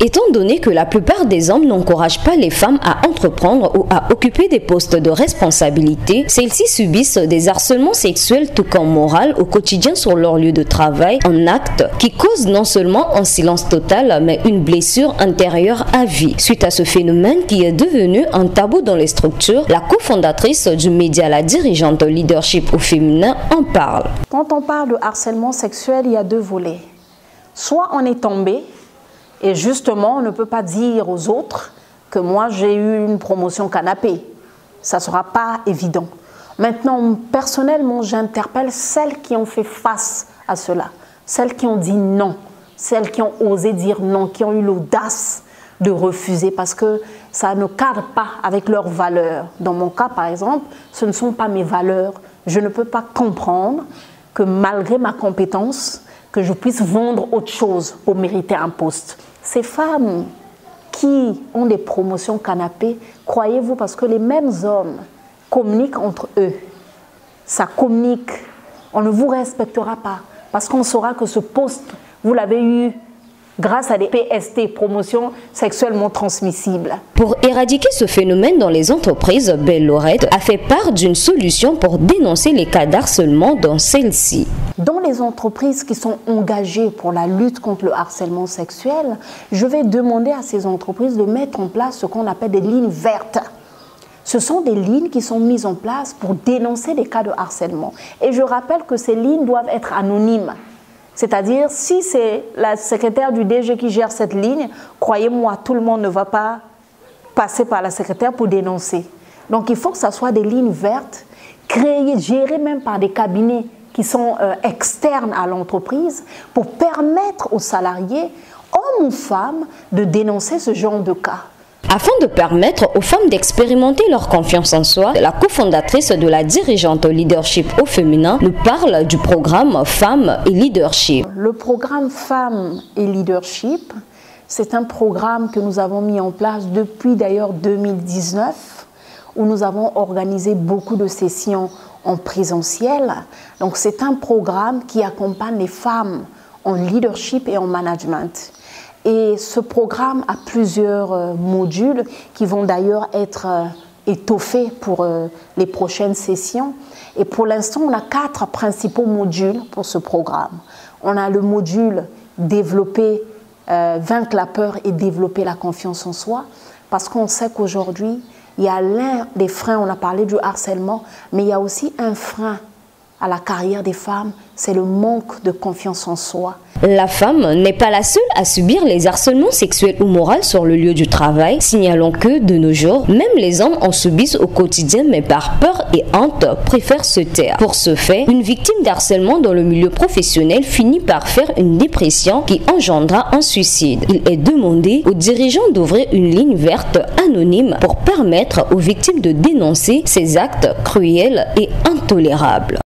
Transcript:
Étant donné que la plupart des hommes n'encouragent pas les femmes à entreprendre ou à occuper des postes de responsabilité, celles-ci subissent des harcèlements sexuels tout comme moral au quotidien sur leur lieu de travail, un acte qui cause non seulement un silence total mais une blessure intérieure à vie. Suite à ce phénomène qui est devenu un tabou dans les structures, la cofondatrice du média La Dirigeante Leadership au féminin en parle. Quand on parle de harcèlement sexuel, il y a deux volets. Soit on est tombé et justement on ne peut pas dire aux autres que moi j'ai eu une promotion canapé. Ça ne sera pas évident. Maintenant, personnellement, j'interpelle celles qui ont fait face à cela, celles qui ont dit non, celles qui ont osé dire non, qui ont eu l'audace de refuser parce que ça ne cadre pas avec leurs valeurs. Dans mon cas, par exemple, ce ne sont pas mes valeurs. Je ne peux pas comprendre que malgré ma compétence, que je puisse vendre autre chose pour mériter un poste. Ces femmes qui ont des promotions canapé, croyez-vous, parce que les mêmes hommes communiquent entre eux, ça communique, on ne vous respectera pas, parce qu'on saura que ce poste, vous l'avez eu grâce à des PST, promotions sexuellement transmissibles. Pour éradiquer ce phénomène dans les entreprises, Belle Lorette a fait part d'une solution pour dénoncer les cas d'harcèlement dans celles-ci. Dans les entreprises qui sont engagées pour la lutte contre le harcèlement sexuel, je vais demander à ces entreprises de mettre en place ce qu'on appelle des lignes vertes. Ce sont des lignes qui sont mises en place pour dénoncer les cas de harcèlement. Et je rappelle que ces lignes doivent être anonymes. C'est-à-dire, si c'est la secrétaire du DG qui gère cette ligne, croyez-moi, tout le monde ne va pas passer par la secrétaire pour dénoncer. Donc, il faut que ce soit des lignes vertes, créées, gérées même par des cabinets qui sont externes à l'entreprise pour permettre aux salariés, hommes ou femmes, de dénoncer ce genre de cas. Afin de permettre aux femmes d'expérimenter leur confiance en soi, la cofondatrice de La Dirigeante Leadership au féminin nous parle du programme Femmes et Leadership. Le programme Femmes et Leadership, c'est un programme que nous avons mis en place depuis d'ailleurs 2019, où nous avons organisé beaucoup de sessions en présentiel. Donc c'est un programme qui accompagne les femmes en leadership et en management. Et ce programme a plusieurs modules qui vont d'ailleurs être étoffés pour les prochaines sessions. Et pour l'instant, on a 4 principaux modules pour ce programme. On a le module développer, vaincre la peur et développer la confiance en soi. Parce qu'on sait qu'aujourd'hui, il y a l'un des freins, on a parlé du harcèlement, mais il y a aussi un frein à la carrière des femmes, c'est le manque de confiance en soi. La femme n'est pas la seule à subir les harcèlements sexuels ou moraux sur le lieu du travail, signalant que, de nos jours, même les hommes en subissent au quotidien mais par peur et honte préfèrent se taire. Pour ce fait, une victime d'harcèlement dans le milieu professionnel finit par faire une dépression qui engendra un suicide. Il est demandé aux dirigeants d'ouvrir une ligne verte anonyme pour permettre aux victimes de dénoncer ces actes cruels et intolérables.